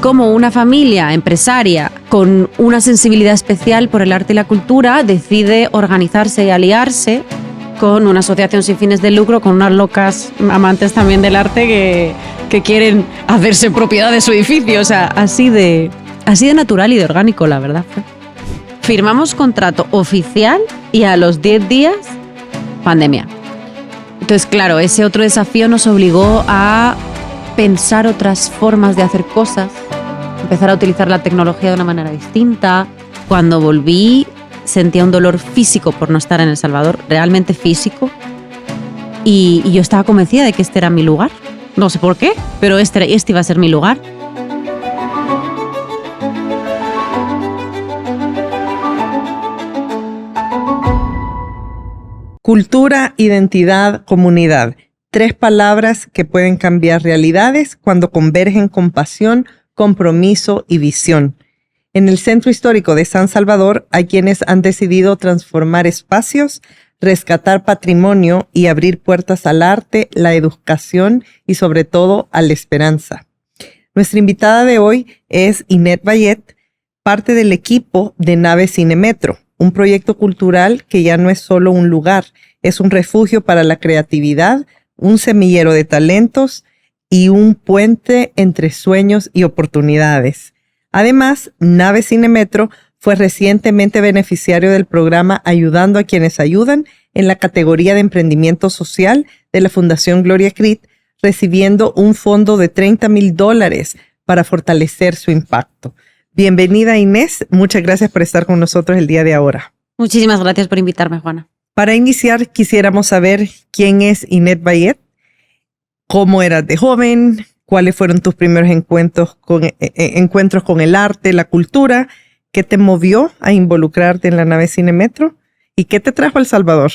cómo una familia empresaria con una sensibilidad especial por el arte y la cultura decide organizarse y aliarse con una asociación sin fines de lucro, con unas locas amantes también del arte que quieren hacerse propiedad de su edificio. O sea, así de natural y de orgánico, la verdad. Firmamos contrato oficial y a los 10 días, pandemia. Entonces, claro, ese otro desafío nos obligó a pensar otras formas de hacer cosas, empezar a utilizar la tecnología de una manera distinta. Cuando volví, sentía un dolor físico por no estar en El Salvador, realmente físico, y yo estaba convencida de que este era mi lugar. No sé por qué, pero este iba a ser mi lugar. Cultura, identidad, comunidad. 3 palabras que pueden cambiar realidades cuando convergen con pasión, compromiso y visión. En el Centro Histórico de San Salvador hay quienes han decidido transformar espacios, rescatar patrimonio y abrir puertas al arte, la educación y sobre todo a la esperanza. Nuestra invitada de hoy es Inet Bayet, parte del equipo de Nave Cinemetro, un proyecto cultural que ya no es solo un lugar, es un refugio para la creatividad, un semillero de talentos y un puente entre sueños y oportunidades. Además, Nave Cinemetro fue recientemente beneficiario del programa Ayudando a quienes ayudan en la categoría de emprendimiento social de la Fundación Gloria Creed, recibiendo un fondo de $30,000 para fortalecer su impacto. Bienvenida, Inés. Muchas gracias por estar con nosotros el día de ahora. Muchísimas gracias por invitarme, Juana. Para iniciar, quisiéramos saber quién es Inet Bayet, cómo eras de joven, cuáles fueron tus primeros encuentros con el arte, la cultura, qué te movió a involucrarte en la Nave Cinemetro y qué te trajo a El Salvador.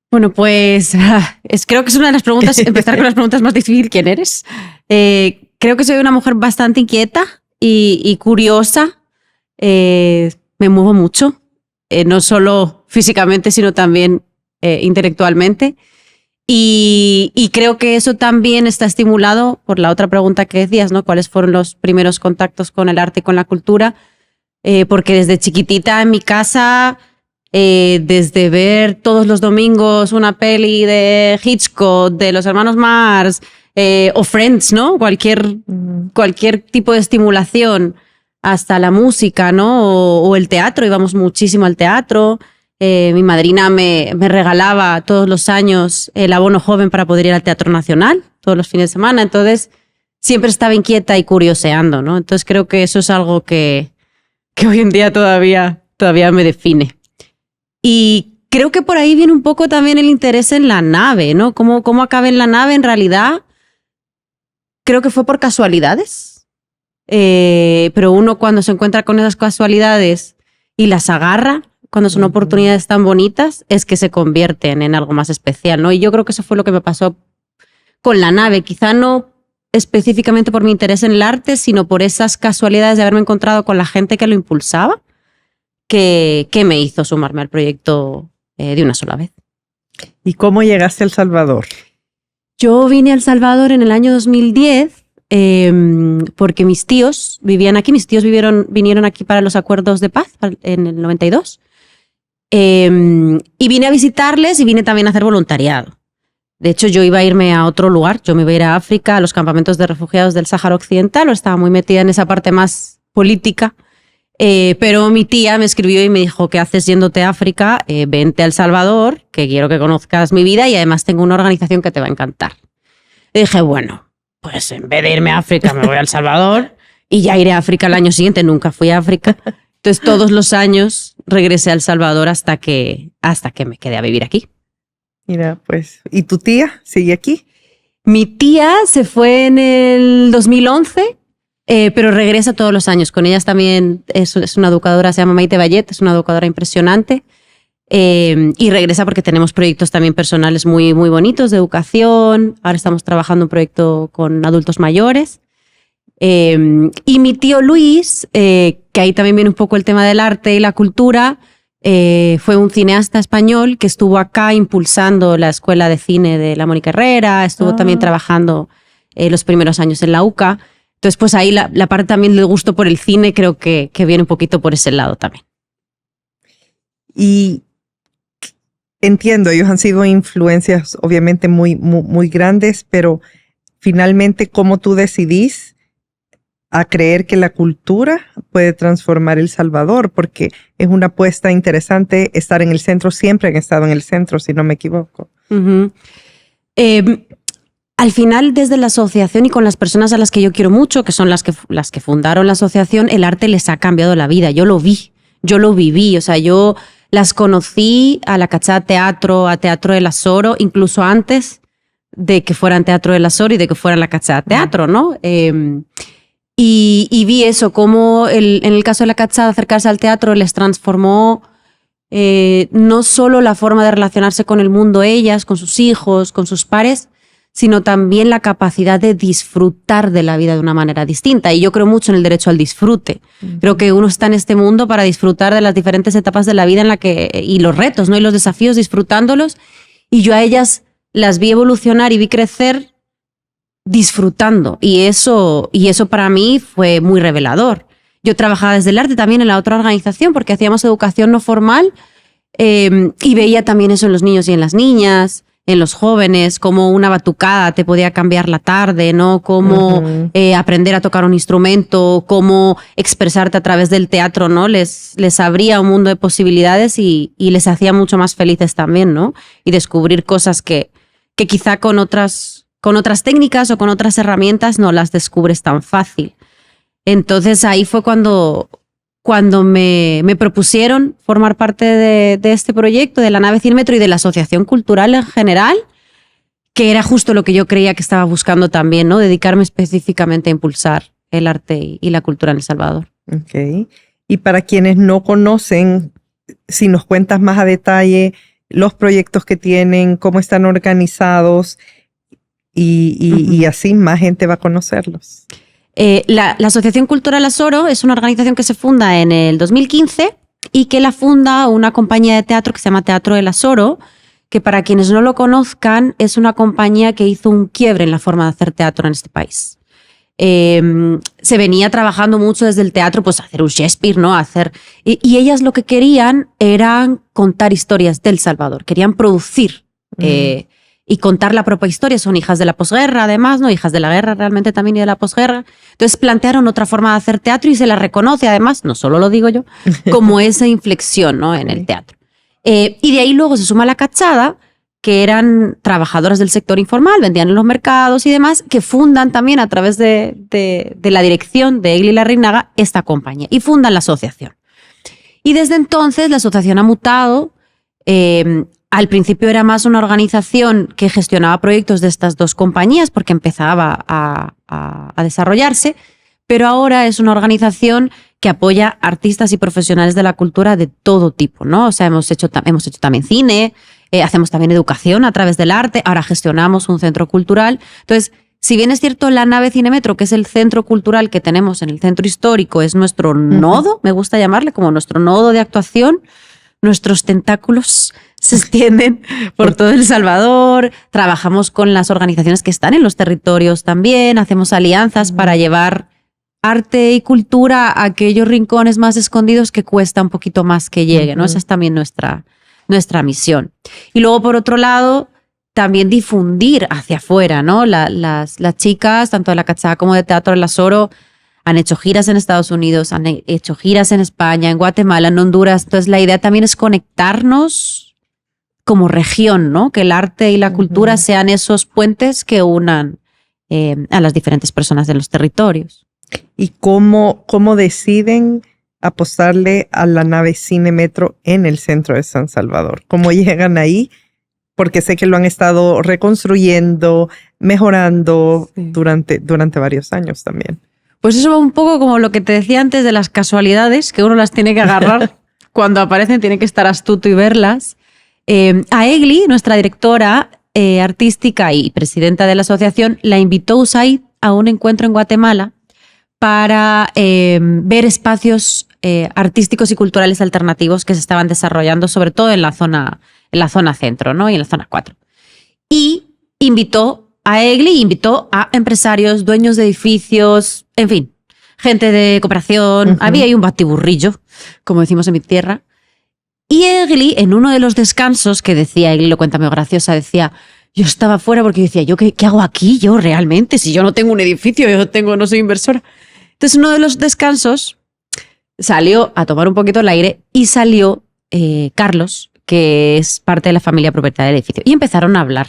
Bueno, pues creo que es una de las preguntas, empezar con las preguntas más difíciles. ¿Quién eres? Creo que soy una mujer bastante inquieta y curiosa. Me muevo mucho, no solo físicamente, sino también intelectualmente. Y creo que eso también está estimulado por la otra pregunta que decías, ¿no? ¿Cuáles fueron los primeros contactos con el arte y con la cultura? Porque desde chiquitita en mi casa, desde ver todos los domingos una peli de Hitchcock, de los hermanos Marx, o Friends, ¿no? Cualquier tipo de estimulación, hasta la música, ¿no? O el teatro, íbamos muchísimo al teatro. Mi madrina me regalaba todos los años el abono joven para poder ir al Teatro Nacional todos los fines de semana. Entonces siempre estaba inquieta y curioseando, ¿no? Entonces creo que eso es algo que hoy en día todavía me define. Y creo que por ahí viene un poco también el interés en la nave, ¿no? ¿Cómo acabé en la nave? En realidad creo que fue por casualidades. Pero uno cuando se encuentra con esas casualidades y las agarra, cuando son oportunidades tan bonitas, es que se convierten en algo más especial, ¿no? Y yo creo que eso fue lo que me pasó con la nave. Quizá no específicamente por mi interés en el arte, sino por esas casualidades de haberme encontrado con la gente que lo impulsaba, que me hizo sumarme al proyecto de una sola vez. ¿Y cómo llegaste a El Salvador? Yo vine a El Salvador en el año 2010 porque mis tíos vivían aquí. Mis tíos vinieron aquí para los acuerdos de paz en el 92. Y vine a visitarles y vine también a hacer voluntariado. De hecho, yo iba a irme a otro lugar. Yo me iba a ir a África, a los campamentos de refugiados del Sáhara Occidental, o estaba muy metida en esa parte más política. Pero mi tía me escribió y me dijo: ¿qué haces yéndote a África? Vente a El Salvador, que quiero que conozcas mi vida y además tengo una organización que te va a encantar. Y dije, bueno, pues en vez de irme a África me voy a El Salvador y ya iré a África el año siguiente. Nunca fui a África. Entonces todos los años regresé a El Salvador hasta que me quedé a vivir aquí. Mira, pues, ¿y tu tía sigue aquí? Mi tía se fue en el 2011, pero regresa todos los años. Con ellas también es una educadora, se llama Maite Bayet, es una educadora impresionante. Y regresa porque tenemos proyectos también personales muy, muy bonitos de educación. Ahora estamos trabajando un proyecto con adultos mayores. Y mi tío Luis, que ahí también viene un poco el tema del arte y la cultura, fue un cineasta español que estuvo acá impulsando la escuela de cine de la Mónica Herrera, estuvo también trabajando los primeros años en la UCA. Entonces, pues ahí la parte también del gusto por el cine creo que viene un poquito por ese lado también. Y entiendo, ellos han sido influencias obviamente muy, muy, muy grandes, pero finalmente, ¿cómo tú decidís a creer que la cultura puede transformar El Salvador? Porque es una apuesta interesante estar en el centro. Siempre han estado en el centro, si no me equivoco. Uh-huh. Al final, desde la asociación y con las personas a las que yo quiero mucho, que son las que fundaron la asociación, el arte les ha cambiado la vida. Yo lo vi, yo lo viví. O sea, yo las conocí a la Cachada Teatro, a Teatro del Azoro, incluso antes de que fueran Teatro del Azoro y de que fueran la Cachada Teatro, ¿no? Y vi eso, cómo en el caso de la Cachada acercarse al teatro les transformó no solo la forma de relacionarse con el mundo ellas, con sus hijos, con sus pares, sino también la capacidad de disfrutar de la vida de una manera distinta. Y yo creo mucho en el derecho al disfrute. Creo que uno está en este mundo para disfrutar de las diferentes etapas de la vida y los retos, ¿no? Y los desafíos, disfrutándolos. Y yo a ellas las vi evolucionar y vi crecer disfrutando. Y eso para mí fue muy revelador. Yo trabajaba desde el arte también en la otra organización porque hacíamos educación no formal y veía también eso en los niños y en las niñas, en los jóvenes, cómo una batucada te podía cambiar la tarde, ¿no? Cómo aprender a tocar un instrumento, cómo expresarte a través del teatro, ¿no? Les abría un mundo de posibilidades y les hacía mucho más felices también, ¿no? Y descubrir cosas que quizá con otras técnicas o con otras herramientas no las descubres tan fácil. Entonces ahí fue cuando me propusieron formar parte de este proyecto, de la nave Cinemetro y de la asociación cultural en general, que era justo lo que yo creía que estaba buscando también, ¿no? Dedicarme específicamente a impulsar el arte y la cultura en El Salvador. Okay. Y para quienes no conocen, si nos cuentas más a detalle los proyectos que tienen, cómo están organizados y así más gente va a conocerlos. La Asociación Cultural Azoro es una organización que se funda en el 2015 y que la funda una compañía de teatro que se llama Teatro del Azoro, que para quienes no lo conozcan es una compañía que hizo un quiebre en la forma de hacer teatro en este país. Se venía trabajando mucho desde el teatro, pues hacer un Shakespeare, ¿no? Y ellas lo que querían eran contar historias del Salvador, querían producir y contar la propia historia. Son hijas de la posguerra, además, ¿no? Hijas de la guerra realmente también y de la posguerra. Entonces plantearon otra forma de hacer teatro y se la reconoce, además, no solo lo digo yo, como esa inflexión, ¿no? En el teatro. Y de ahí luego se suma la Cachada, que eran trabajadoras del sector informal, vendían en los mercados y demás, que fundan también a través de la dirección de Egli Larrinaga esta compañía y fundan la asociación. Y desde entonces la asociación ha mutado. Al principio era más una organización que gestionaba proyectos de estas dos compañías porque empezaba a desarrollarse, pero ahora es una organización que apoya artistas y profesionales de la cultura de todo tipo, ¿no? O sea, hemos hecho también cine, hacemos también educación a través del arte, ahora gestionamos un centro cultural. Entonces, si bien es cierto, la nave Cinemetro, que es el centro cultural que tenemos en el centro histórico, es nuestro nodo, me gusta llamarle como nuestro nodo de actuación, nuestros tentáculos se extienden por todo El Salvador, trabajamos con las organizaciones que están en los territorios también, hacemos alianzas para llevar arte y cultura a aquellos rincones más escondidos que cuesta un poquito más que llegue, ¿no? Esa es también nuestra misión. Y luego, por otro lado, también difundir hacia afuera, ¿no? Las chicas, tanto de la Cachada como de Teatro del Azoro, han hecho giras en Estados Unidos, han hecho giras en España, en Guatemala, en Honduras. Entonces, la idea también es conectarnos como región, ¿no? Que el arte y la cultura sean esos puentes que unan a las diferentes personas de los territorios. ¿Y cómo deciden apostarle a la nave Cinemetro en el centro de San Salvador? ¿Cómo llegan ahí? Porque sé que lo han estado reconstruyendo, mejorando durante varios años también. Pues eso va un poco como lo que te decía antes de las casualidades, que uno las tiene que agarrar cuando aparecen, tiene que estar astuto y verlas. A Egli, nuestra directora artística y presidenta de la asociación, la invitó USAID a un encuentro en Guatemala para ver espacios artísticos y culturales alternativos que se estaban desarrollando, sobre todo en la zona centro, ¿no? Y en la zona 4. Y invitó a Egli e invitó a empresarios, dueños de edificios, en fin, gente de cooperación. Había ahí un batiburrillo, como decimos en mi tierra. Y Egli, en uno de los descansos que decía, Egli lo cuenta muy graciosa, decía, yo estaba fuera porque decía, ¿yo qué hago aquí yo realmente? Si yo no tengo un edificio, no soy inversora. Entonces, uno de los descansos salió a tomar un poquito el aire y salió Carlos, que es parte de la familia propietaria del edificio. Y empezaron a hablar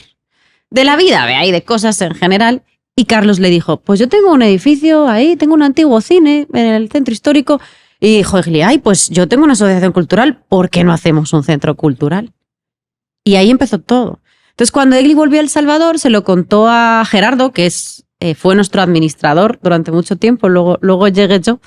de la vida, y de cosas en general. Y Carlos le dijo, pues yo tengo un edificio ahí, tengo un antiguo cine en el centro histórico. Y dijo Egli, ay, pues yo tengo una asociación cultural, ¿por qué no hacemos un centro cultural? Y ahí empezó todo. Entonces, cuando Egli volvió a El Salvador, se lo contó a Gerardo, que fue nuestro administrador durante mucho tiempo, luego llegué yo.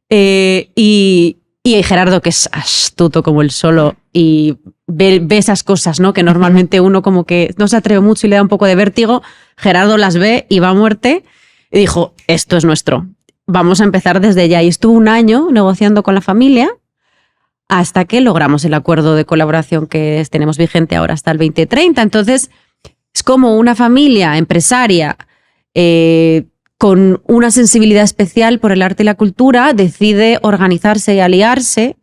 Y Gerardo, que es astuto como el solo, y ve esas cosas, ¿no? Que normalmente uno como que no se atreve mucho y le da un poco de vértigo. Gerardo las ve y va a muerte. Y dijo, esto es nuestro. Vamos a empezar desde ya. Y estuvo un año negociando con la familia hasta que logramos el acuerdo de colaboración que tenemos vigente ahora hasta el 2030. Entonces, es como una familia empresaria con una sensibilidad especial por el arte y la cultura, decide organizarse y aliarse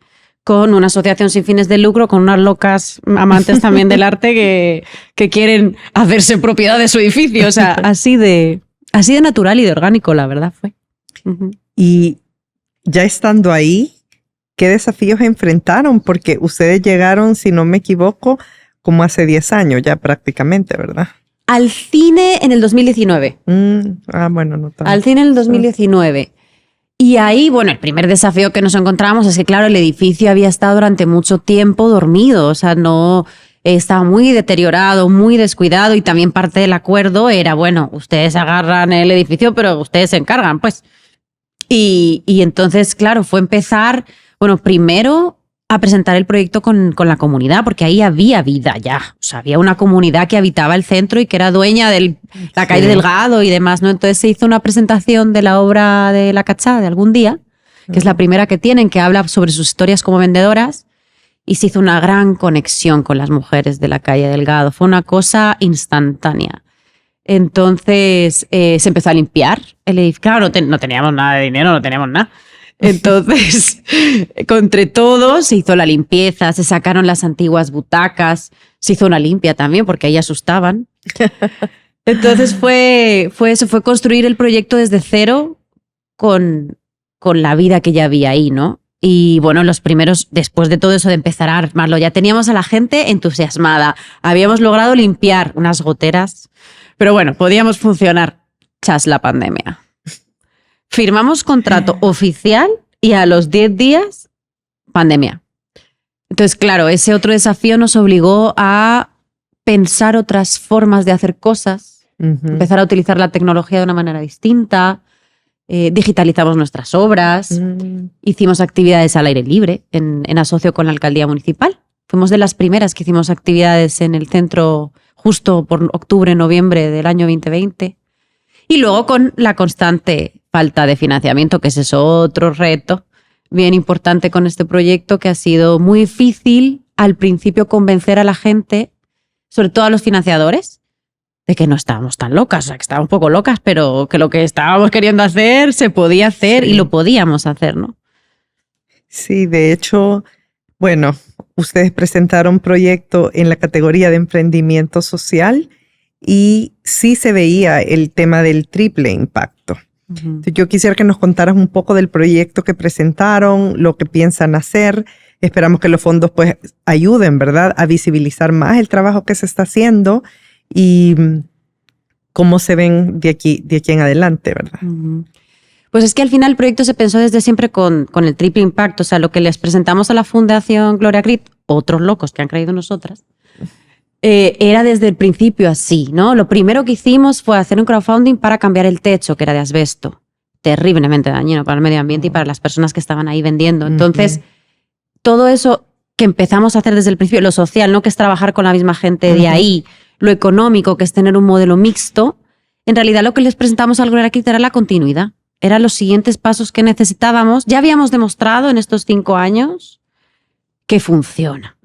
con una asociación sin fines de lucro, con unas locas amantes también del arte que quieren hacerse propiedad de su edificio. O sea, así de natural y de orgánico, la verdad fue. Y ya estando ahí, ¿qué desafíos enfrentaron? Porque ustedes llegaron, si no me equivoco, como hace 10 años ya prácticamente, ¿verdad? Al cine en el 2019. Bueno, no tanto. Al cine en el 2019. Y ahí, bueno, el primer desafío que nos encontramos es que, claro, el edificio había estado durante mucho tiempo dormido, o sea, no estaba muy deteriorado, muy descuidado, y también parte del acuerdo era, bueno, ustedes agarran el edificio, pero ustedes se encargan, pues. Y entonces, claro, fue empezar, bueno, primero a presentar el proyecto con la comunidad, porque ahí había vida ya. O sea, había una comunidad que habitaba el centro y que era dueña de la calle Delgado y demás, ¿no? Entonces se hizo una presentación de la obra de La Cachá de Algún Día, que es la primera que tienen, que habla sobre sus historias como vendedoras, y se hizo una gran conexión con las mujeres de la calle Delgado. Fue una cosa instantánea. Entonces se empezó a limpiar el edificio. Claro, no teníamos nada de dinero, no teníamos nada. Entonces, entre todos se hizo la limpieza, se sacaron las antiguas butacas, se hizo una limpia también porque ahí asustaban. Entonces fue eso, fue construir el proyecto desde cero con la vida que ya había ahí, ¿no? Y bueno, los primeros, después de todo eso de empezar a armarlo, ya teníamos a la gente entusiasmada, habíamos logrado limpiar unas goteras, pero bueno, podíamos funcionar tras la pandemia. Firmamos contrato oficial y a los 10 días, pandemia. Entonces, claro, ese otro desafío nos obligó a pensar otras formas de hacer cosas, empezar a utilizar la tecnología de una manera distinta, digitalizamos nuestras obras, hicimos actividades al aire libre en asocio con la alcaldía municipal. Fuimos de las primeras que hicimos actividades en el centro justo por octubre, noviembre del año 2020. Y luego con la constante falta de financiamiento, que ese es otro reto bien importante con este proyecto, que ha sido muy difícil al principio convencer a la gente, sobre todo a los financiadores, de que no estábamos tan locas, o sea, que estábamos un poco locas, pero que lo que estábamos queriendo hacer se podía hacer y lo podíamos hacer, ¿no? Sí, de hecho, bueno, ustedes presentaron un proyecto en la categoría de emprendimiento social y sí se veía el tema del triple impacto. Yo quisiera que nos contaras un poco del proyecto que presentaron, lo que piensan hacer. Esperamos que los fondos pues ayuden, ¿verdad?, a visibilizar más el trabajo que se está haciendo y cómo se ven de aquí en adelante, ¿verdad? Pues es que al final el proyecto se pensó desde siempre con el triple impacto. O sea, lo que les presentamos a la Fundación Gloria Crit, otros locos que han creído en nosotras, era desde el principio así, ¿no? Lo primero que hicimos fue hacer un crowdfunding para cambiar el techo, que era de asbesto, terriblemente dañino para el medio ambiente y para las personas que estaban ahí vendiendo. Entonces, todo eso que empezamos a hacer desde el principio, lo social, ¿no?, que es trabajar con la misma gente de ahí, lo económico, que es tener un modelo mixto, en realidad lo que les presentamos al Gloria Crit era la continuidad. Eran los siguientes pasos que necesitábamos. Ya habíamos demostrado en estos 5 años que funciona,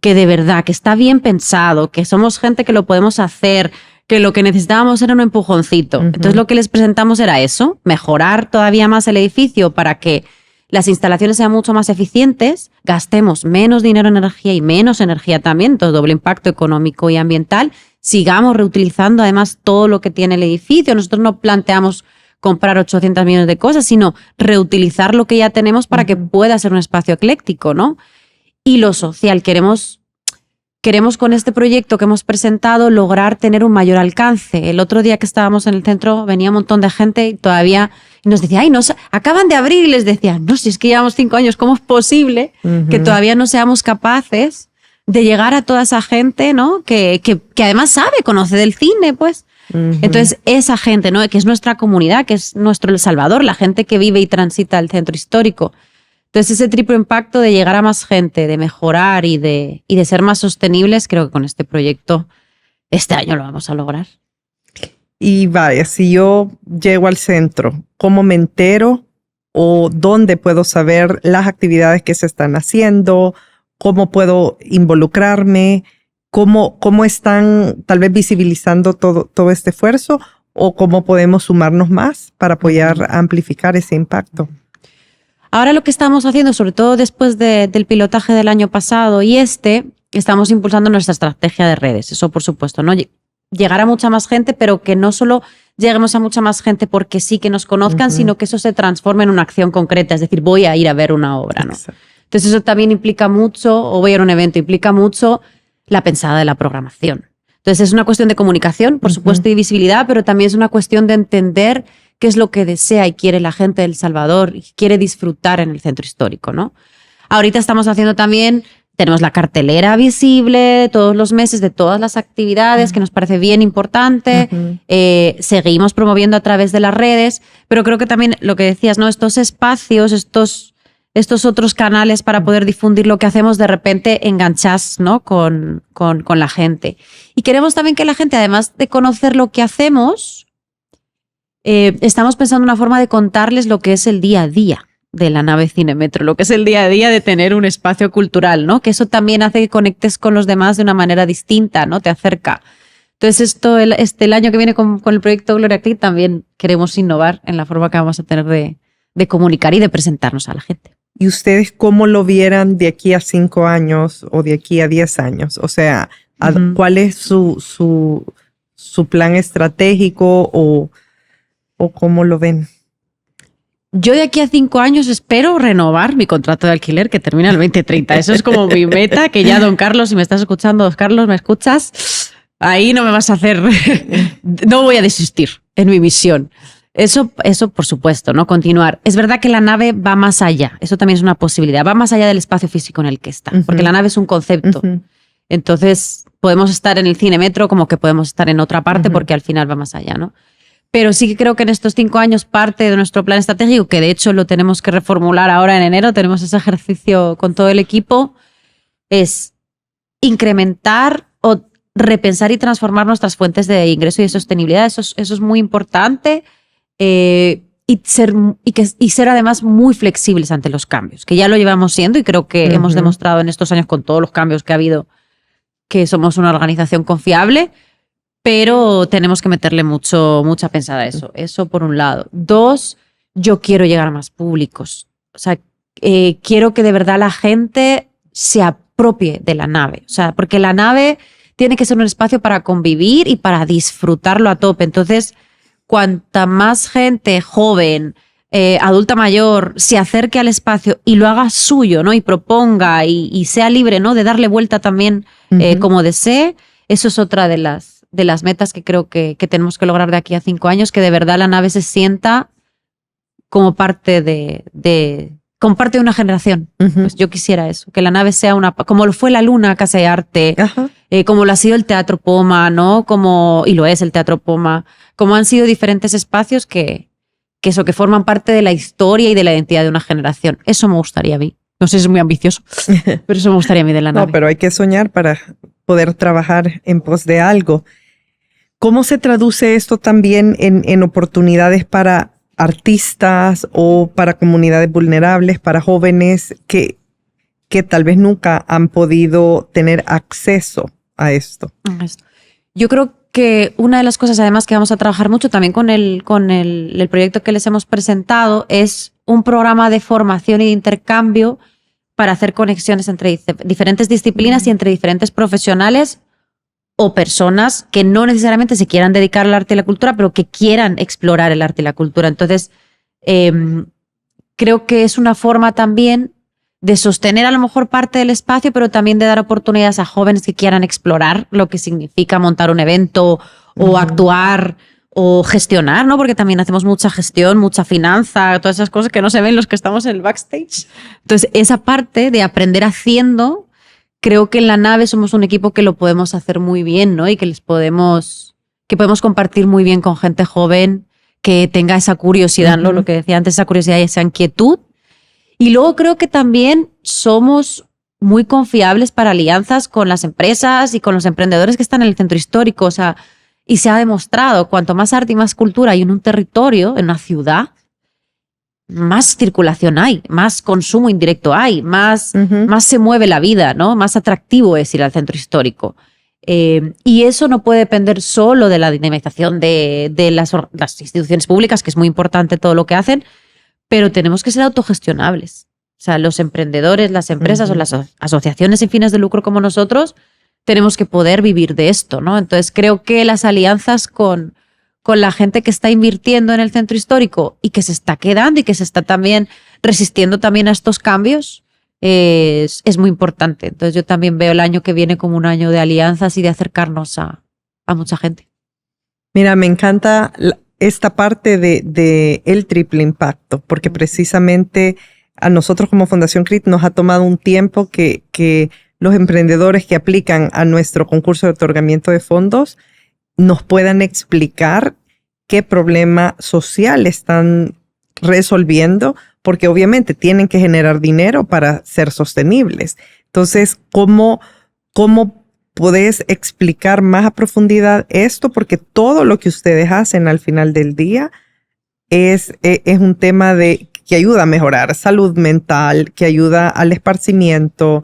que de verdad, que está bien pensado, que somos gente que lo podemos hacer, que lo que necesitábamos era un empujoncito. Entonces lo que les presentamos era eso, mejorar todavía más el edificio para que las instalaciones sean mucho más eficientes, gastemos menos dinero en energía y menos energía también, todo doble impacto económico y ambiental, sigamos reutilizando además todo lo que tiene el edificio. Nosotros no planteamos comprar 800 millones de cosas, sino reutilizar lo que ya tenemos para que pueda ser un espacio ecléctico, ¿no? Y lo social, queremos con este proyecto que hemos presentado lograr tener un mayor alcance. El otro día que estábamos en el centro venía un montón de gente y todavía nos decía, ay, no, acaban de abrir, y les decía, no, si es que llevamos 5 años, ¿cómo es posible que todavía no seamos capaces de llegar a toda esa gente, ¿no? Que además conoce del cine, pues. Entonces, esa gente, ¿no? Que es nuestra comunidad, que es nuestro El Salvador, la gente que vive y transita el centro histórico. Entonces, ese triple impacto de llegar a más gente, de mejorar y de ser más sostenibles, creo que con este proyecto este año lo vamos a lograr. Y vaya, si yo llego al centro, ¿cómo me entero o dónde puedo saber las actividades que se están haciendo? ¿Cómo puedo involucrarme? ¿Cómo están tal vez visibilizando todo este esfuerzo? ¿O cómo podemos sumarnos más para apoyar a amplificar ese impacto? Ahora lo que estamos haciendo, sobre todo después del pilotaje del año pasado y estamos impulsando nuestra estrategia de redes. Eso, por supuesto, ¿no? Llegar a mucha más gente, pero que no solo lleguemos a mucha más gente porque sí que nos conozcan, sino que eso se transforme en una acción concreta. Es decir, voy a ir a ver una obra, ¿no? Exacto. Entonces eso también implica mucho, o voy a ir a un evento, implica mucho la pensada de la programación. Entonces es una cuestión de comunicación, por supuesto, y visibilidad, pero también es una cuestión de entender qué es lo que desea y quiere la gente de El Salvador y quiere disfrutar en el centro histórico, ¿no? Ahorita estamos haciendo también, tenemos la cartelera visible todos los meses de todas las actividades, que nos parece bien importante. Seguimos promoviendo a través de las redes, pero creo que también lo que decías, ¿no? Estos espacios, estos otros canales para poder difundir lo que hacemos, de repente enganchás, ¿no? con la gente. Y queremos también que la gente, además de conocer lo que hacemos, estamos pensando en una forma de contarles lo que es el día a día de la nave Cinemetro, lo que es el día a día de tener un espacio cultural, ¿no? Que eso también hace que conectes con los demás de una manera distinta, ¿no? Te acerca. Entonces el año que viene con el proyecto Gloria Click también queremos innovar en la forma que vamos a tener de comunicar y de presentarnos a la gente. ¿Y ustedes cómo lo vieran de aquí a 5 años o de aquí a 10 años? O sea, ¿cuál es su plan estratégico o cómo lo ven? Yo de aquí a 5 años espero renovar mi contrato de alquiler que termina el 2030. Eso es como mi meta, que ya, don Carlos, si me estás escuchando, don Carlos, ¿me escuchas? Ahí no me vas a hacer... No voy a desistir en mi misión. Eso por supuesto, ¿no? Continuar. Es verdad que la nave va más allá. Eso también es una posibilidad. Va más allá del espacio físico en el que está. Porque la nave es un concepto. Entonces, podemos estar en el Cinemetro como que podemos estar en otra parte porque al final va más allá, ¿no? Pero sí que creo que en estos 5 años parte de nuestro plan estratégico, que de hecho lo tenemos que reformular ahora en enero, tenemos ese ejercicio con todo el equipo, es incrementar o repensar y transformar nuestras fuentes de ingreso y de sostenibilidad. Eso es muy importante. Y ser además muy flexibles ante los cambios, que ya lo llevamos siendo y creo que hemos demostrado en estos años con todos los cambios que ha habido que somos una organización confiable, pero tenemos que meterle mucha pensada a eso. Eso por un lado. 2, yo quiero llegar a más públicos. O sea, quiero que de verdad la gente se apropie de la nave. O sea, porque la nave tiene que ser un espacio para convivir y para disfrutarlo a tope. Entonces, cuanta más gente joven, adulta mayor, se acerque al espacio y lo haga suyo, ¿no? Y proponga y sea libre, ¿no? De darle vuelta también como desee, eso es otra de las metas que creo que tenemos que lograr de aquí a 5 años, que de verdad la nave se sienta como parte de una generación. Pues yo quisiera eso, que la nave sea como lo fue la Luna, Casa de Arte, como lo ha sido el Teatro Poma, ¿no? Y lo es el Teatro Poma, como han sido diferentes espacios que forman parte de la historia y de la identidad de una generación. Eso me gustaría a mí. No sé si es muy ambicioso, pero eso me gustaría a mí de la nave. No, pero hay que soñar para poder trabajar en pos de algo. ¿Cómo se traduce esto también en oportunidades para artistas o para comunidades vulnerables, para jóvenes que tal vez nunca han podido tener acceso a esto? Yo creo que una de las cosas además que vamos a trabajar mucho también con el proyecto que les hemos presentado es un programa de formación y de intercambio para hacer conexiones entre diferentes disciplinas y entre diferentes profesionales o personas que no necesariamente se quieran dedicar al arte y la cultura, pero que quieran explorar el arte y la cultura. Entonces, creo que es una forma también de sostener a lo mejor parte del espacio, pero también de dar oportunidades a jóvenes que quieran explorar lo que significa montar un evento o actuar o gestionar, ¿no? Porque también hacemos mucha gestión, mucha finanza, todas esas cosas que no se ven los que estamos en el backstage. Entonces, esa parte de aprender haciendo, creo que en la nave somos un equipo que lo podemos hacer muy bien, ¿no? Y que podemos compartir muy bien con gente joven que tenga esa curiosidad, ¿no? Lo que decía antes, esa curiosidad y esa inquietud. Y luego creo que también somos muy confiables para alianzas con las empresas y con los emprendedores que están en el centro histórico. O sea, y se ha demostrado, cuanto más arte y más cultura hay en un territorio, en una ciudad, más circulación hay, más consumo indirecto hay, más se mueve la vida, ¿no? Más atractivo es ir al centro histórico. Y eso no puede depender solo de la dinamización de las instituciones públicas, que es muy importante todo lo que hacen, pero tenemos que ser autogestionables. O sea, los emprendedores, las empresas o las asociaciones sin fines de lucro como nosotros, tenemos que poder vivir de esto, ¿no? Entonces creo que las alianzas con la gente que está invirtiendo en el centro histórico y que se está quedando y que se está también resistiendo también a estos cambios es muy importante. Entonces yo también veo el año que viene como un año de alianzas y de acercarnos a mucha gente. Mira, me encanta esta parte de el triple impacto, porque precisamente a nosotros como Fundación CRIT nos ha tomado un tiempo que los emprendedores que aplican a nuestro concurso de otorgamiento de fondos nos puedan explicar qué problema social están resolviendo, porque obviamente tienen que generar dinero para ser sostenibles. Entonces, ¿cómo podés explicar más a profundidad esto? Porque todo lo que ustedes hacen al final del día es un tema que ayuda a mejorar salud mental, que ayuda al esparcimiento.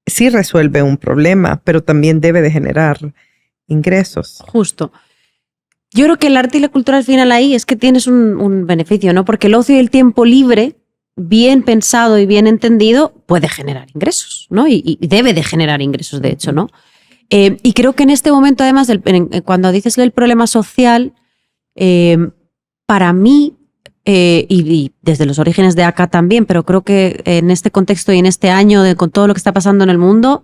Sí resuelve un problema, pero también debe de generar ingresos. Justo. Yo creo que el arte y la cultura al final ahí es que tienes un beneficio, ¿no? Porque el ocio y el tiempo libre, bien pensado y bien entendido, puede generar ingresos, ¿no? Y debe de generar ingresos, de hecho, ¿no? Y creo que en este momento, además, cuando dices el problema social, para mí, y desde los orígenes de acá también, pero creo que en este contexto y en este año, con todo lo que está pasando en el mundo,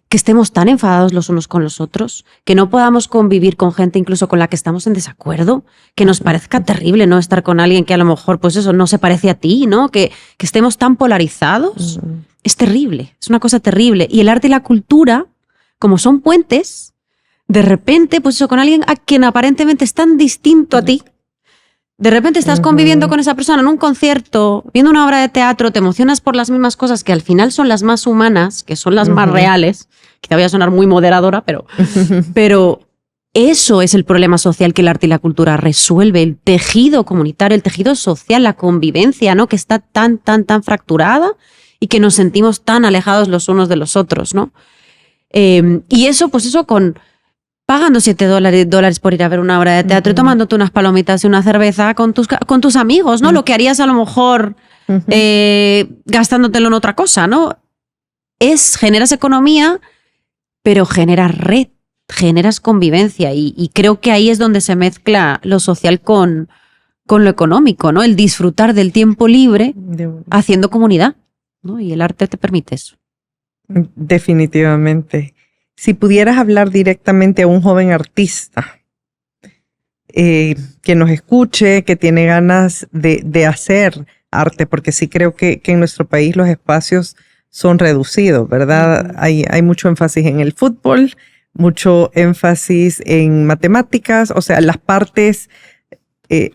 que estemos tan enfadados los unos con los otros, que no podamos convivir con gente incluso con la que estamos en desacuerdo, que nos parezca terrible no estar con alguien que a lo mejor, pues eso, no se parece a ti, ¿no? Que estemos tan polarizados, es terrible, es una cosa terrible. Y el arte y la cultura, como son puentes, de repente, pues eso, con alguien a quien aparentemente es tan distinto a ti, de repente estás conviviendo con esa persona en un concierto, viendo una obra de teatro, te emocionas por las mismas cosas que al final son las más humanas, que son las más reales. Quizá voy a sonar muy moderadora, pero eso es el problema social que el arte y la cultura resuelve, el tejido comunitario, el tejido social, la convivencia, ¿no? Que está tan fracturada y que nos sentimos tan alejados los unos de los otros, ¿no? Y eso, pues eso pagando $7 por ir a ver una obra de teatro y tomándote unas palomitas y una cerveza con tus amigos, ¿no? Lo que harías a lo mejor gastándotelo en otra cosa, ¿no? Generas economía, pero generas red, generas convivencia y creo que ahí es donde se mezcla lo social con lo económico, ¿no? El disfrutar del tiempo libre haciendo comunidad, ¿no? Y el arte te permite eso. Definitivamente. Si pudieras hablar directamente a un joven artista que nos escuche, que tiene ganas de hacer arte, porque sí creo que en nuestro país los espacios son reducidos, ¿verdad? Hay mucho énfasis en el fútbol, mucho énfasis en matemáticas, o sea, las partes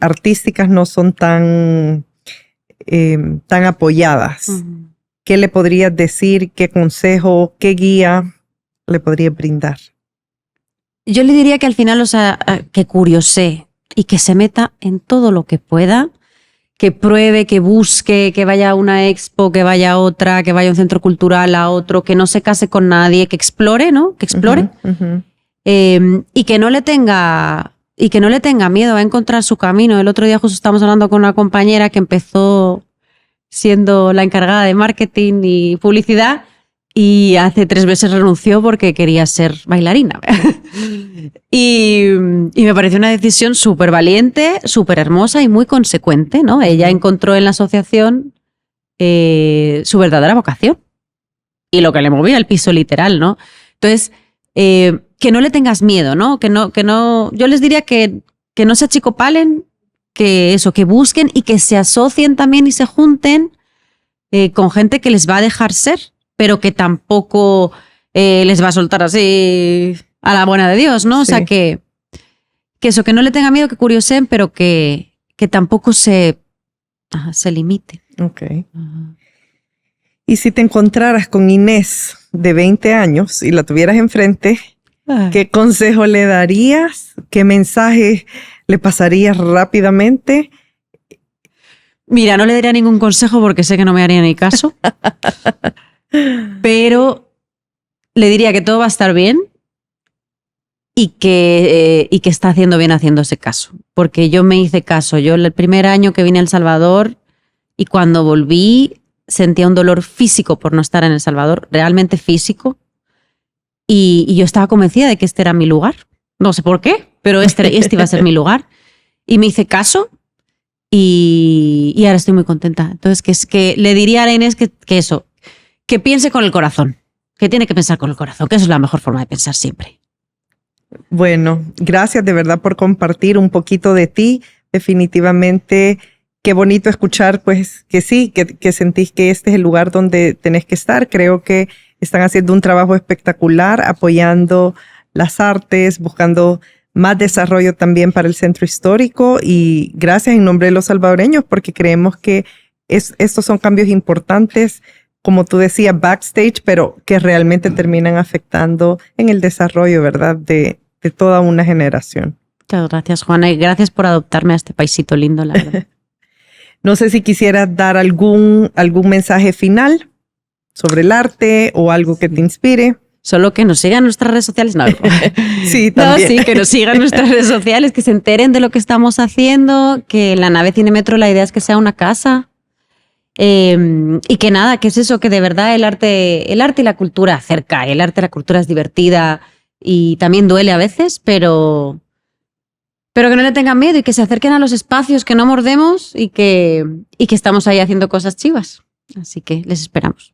artísticas no son tan apoyadas. ¿Qué le podrías decir? ¿Qué consejo? ¿Qué guía le podría brindar? Yo le diría que al final, o sea, que curiosee y que se meta en todo lo que pueda, que pruebe, que busque, que vaya a una expo, que vaya a otra, que vaya a un centro cultural, a otro, que no se case con nadie, que explore, ¿no? Que explore. y que no le tenga miedo a encontrar su camino. El otro día justo estábamos hablando con una compañera que empezó siendo la encargada de marketing y publicidad y hace 3 meses renunció porque quería ser bailarina. y me pareció una decisión súper valiente, súper hermosa y muy consecuente, ¿no? Ella encontró en la asociación su verdadera vocación y lo que le movía el piso literal, ¿no? Entonces, que no le tengas miedo, ¿no? Que no, yo les diría que no se achicopalen, que busquen y que se asocien también y se junten con gente que les va a dejar ser, pero que tampoco les va a soltar así a la buena de Dios, ¿no? Sí. O sea, que no le tenga miedo, que curioseen, pero que tampoco se limite. Ok. Y si te encontraras con Inés de 20 años y la tuvieras enfrente, ¿qué consejo le darías? ¿Qué mensaje le pasarías rápidamente? Mira, no le daría ningún consejo porque sé que no me haría ni caso. Pero le diría que todo va a estar bien y que está haciendo bien haciéndose caso. Porque yo me hice caso. Yo el primer año que vine a El Salvador y cuando volví sentía un dolor físico por no estar en El Salvador, realmente físico. Y yo estaba convencida de que este era mi lugar. No sé por qué, pero este iba a ser mi lugar. Y me hice caso y ahora estoy muy contenta. Entonces, que le diría a la Inés que piense con el corazón, que tiene que pensar con el corazón, que eso es la mejor forma de pensar siempre. Bueno, gracias de verdad por compartir un poquito de ti. Definitivamente, qué bonito escuchar, pues, que sí, que sentís que este es el lugar donde tenés que estar. Creo que están haciendo un trabajo espectacular, apoyando las artes, buscando más desarrollo también para el centro histórico, y gracias en nombre de los salvadoreños, porque creemos que estos son cambios importantes, como tú decías, backstage, pero que realmente terminan afectando en el desarrollo, ¿verdad?, de toda una generación. Muchas gracias, Juana, y gracias por adoptarme a este paisito lindo, la verdad. No sé si quisieras dar algún mensaje final sobre el arte o algo que te inspire. Solo que nos sigan en nuestras redes sociales. No, sí, también. No, sí, que nos sigan en nuestras redes sociales, que se enteren de lo que estamos haciendo, que la nave Cinemetro, la idea es que sea una casa. Y que nada, que es eso, que de verdad el arte y la cultura acerca. El arte y la cultura es divertida y también duele a veces, pero que no le tengan miedo y que se acerquen a los espacios, que no mordemos y que estamos ahí haciendo cosas chivas. Así que les esperamos.